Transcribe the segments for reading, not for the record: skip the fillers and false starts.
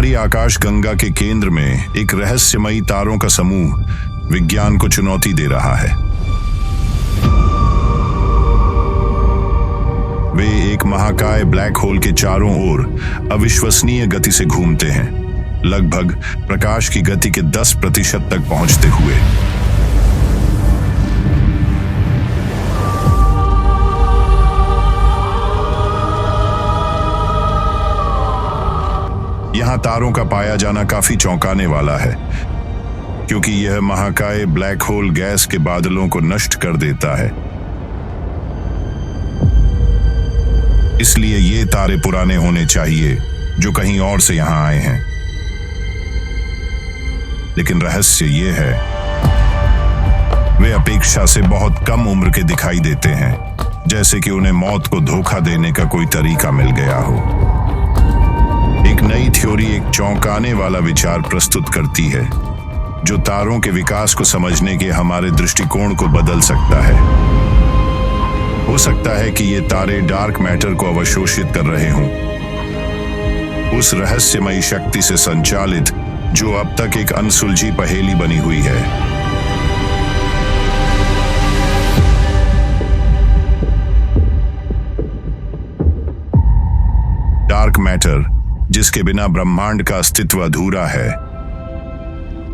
हमारी आकाश गंगा के केंद्र में एक रहस्यमयी तारों का समूह विज्ञान को चुनौती दे रहा है। वे एक महाकाय ब्लैक होल के चारों ओर अविश्वसनीय गति से घूमते हैं, लगभग प्रकाश की गति के 10% तक पहुंचते हुए। यहां तारों का पाया जाना काफी चौंकाने वाला है, क्योंकि यह महाकाय ब्लैक होल गैस के बादलों को नष्ट कर देता है। इसलिए ये तारे पुराने होने चाहिए जो कहीं और से यहां आए हैं। लेकिन रहस्य ये है, वे अपेक्षा से बहुत कम उम्र के दिखाई देते हैं, जैसे कि उन्हें मौत को धोखा देने का कोई तरीका मिल गया हो। एक नई थ्योरी एक चौंकाने वाला विचार प्रस्तुत करती है, जो तारों के विकास को समझने के हमारे दृष्टिकोण को बदल सकता है। हो सकता है कि ये तारे डार्क मैटर को अवशोषित कर रहे हों, उस रहस्यमयी शक्ति से संचालित जो अब तक एक अनसुलझी पहेली बनी हुई है। डार्क मैटर, जिसके बिना ब्रह्मांड का अस्तित्व अधूरा है,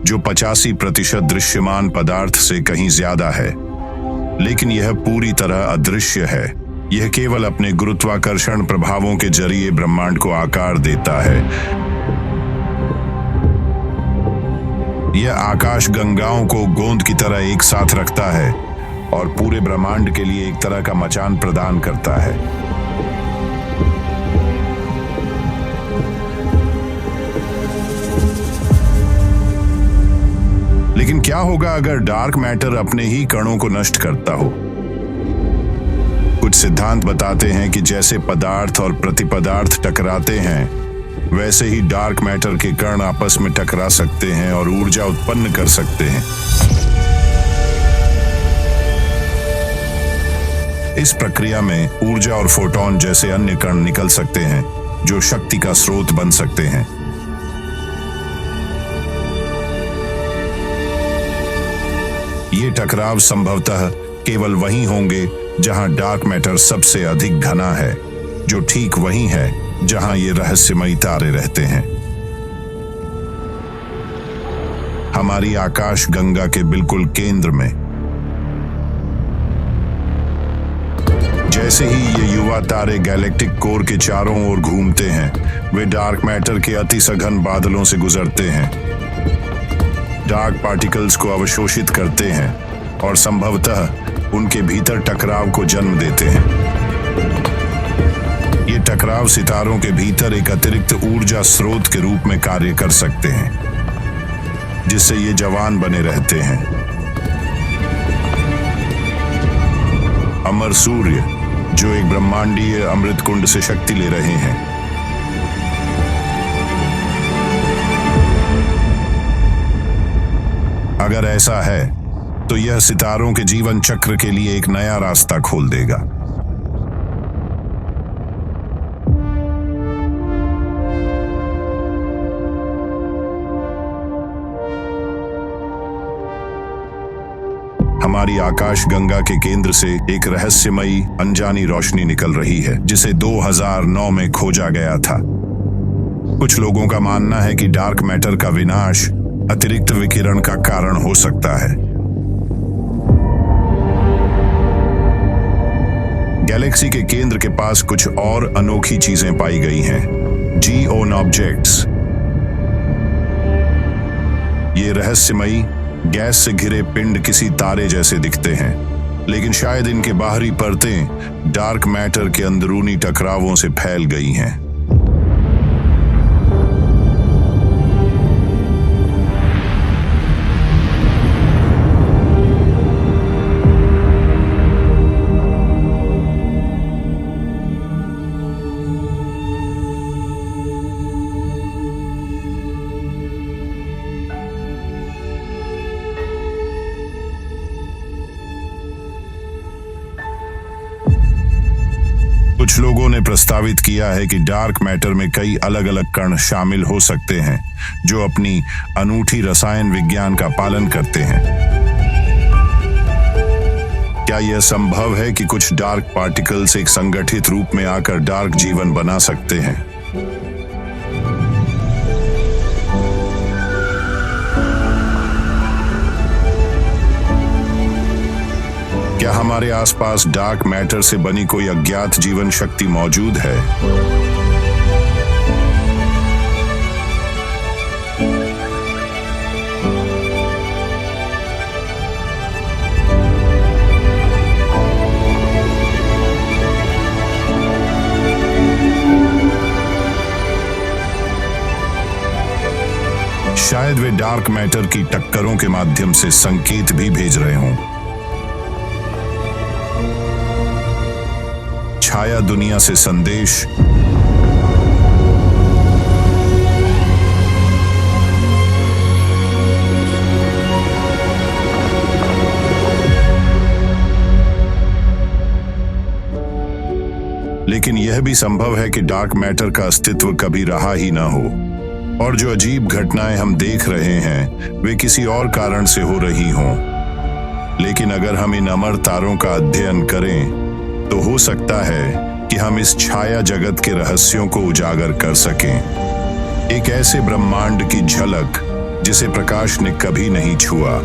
जो 85% दृश्यमान पदार्थ से कहीं ज्यादा है, लेकिन यह पूरी तरह अदृश्य है। यह केवल अपने गुरुत्वाकर्षण प्रभावों के जरिए ब्रह्मांड को आकार देता है। यह आकाश गंगाओं को गोंद की तरह एक साथ रखता है और पूरे ब्रह्मांड के लिए एक तरह का मचान प्रदान करता है। लेकिन क्या होगा अगर डार्क मैटर अपने ही कणों को नष्ट करता हो? कुछ सिद्धांत बताते हैं कि जैसे पदार्थ और प्रतिपदार्थ टकराते हैं, वैसे ही डार्क मैटर के कण आपस में टकरा सकते हैं और ऊर्जा उत्पन्न कर सकते हैं। इस प्रक्रिया में ऊर्जा और फोटॉन जैसे अन्य कण निकल सकते हैं, जो शक्ति का स्रोत बन सकते हैं। ये टकराव संभवतः केवल वहीं होंगे जहां डार्क मैटर सबसे अधिक घना है, जो ठीक वहीं है जहां ये रहस्यमयी तारे रहते हैं। हमारी आकाश गंगा के बिल्कुल केंद्र में। जैसे ही ये युवा तारे गैलेक्टिक कोर के चारों ओर घूमते हैं, वे डार्क मैटर के अति सघन बादलों से गुजरते हैं, डार्क पार्टिकल्स को अवशोषित करते हैं और संभवतः उनके भीतर टकराव को जन्म देते हैं। ये टकराव सितारों के भीतर एक अतिरिक्त ऊर्जा स्रोत के रूप में कार्य कर सकते हैं, जिससे ये जवान बने रहते हैं। अमर सूर्य, जो एक ब्रह्मांडीय अमृत कुंड से शक्ति ले रहे हैं। अगर ऐसा है, तो यह सितारों के जीवन चक्र के लिए एक नया रास्ता खोल देगा। हमारी आकाश गंगा के केंद्र से एक रहस्यमयी अनजानी रोशनी निकल रही है, जिसे 2009 में खोजा गया था। कुछ लोगों का मानना है कि डार्क मैटर का विनाश अतिरिक्त विकिरण का कारण हो सकता है। गैलेक्सी के केंद्र के पास कुछ और अनोखी चीजें पाई गई हैं, जी-ओन ऑब्जेक्ट्स। ये रहस्यमयी गैस से घिरे पिंड किसी तारे जैसे दिखते हैं, लेकिन शायद इनके बाहरी परतें डार्क मैटर के अंदरूनी टकरावों से फैल गई हैं। कुछ लोगों ने प्रस्तावित किया है कि डार्क मैटर में कई अलग अलग कण शामिल हो सकते हैं जो अपनी अनूठी रसायन विज्ञान का पालन करते हैं। क्या यह संभव है कि कुछ डार्क पार्टिकल्स एक संगठित रूप में आकर डार्क जीवन बना सकते हैं? क्या हमारे आसपास डार्क मैटर से बनी कोई अज्ञात जीवन शक्ति मौजूद है? शायद वे डार्क मैटर की टक्करों के माध्यम से संकेत भी भेज रहे हों। छाया दुनिया से संदेश। लेकिन यह भी संभव है कि डार्क मैटर का अस्तित्व कभी रहा ही ना हो और जो अजीब घटनाएं हम देख रहे हैं वे किसी और कारण से हो रही हों। लेकिन अगर हम इन अमर तारों का अध्ययन करें तो हो सकता है कि हम इस छाया जगत के रहस्यों को उजागर कर सकें। एक ऐसे ब्रह्मांड की झलक जिसे प्रकाश ने कभी नहीं छुआ।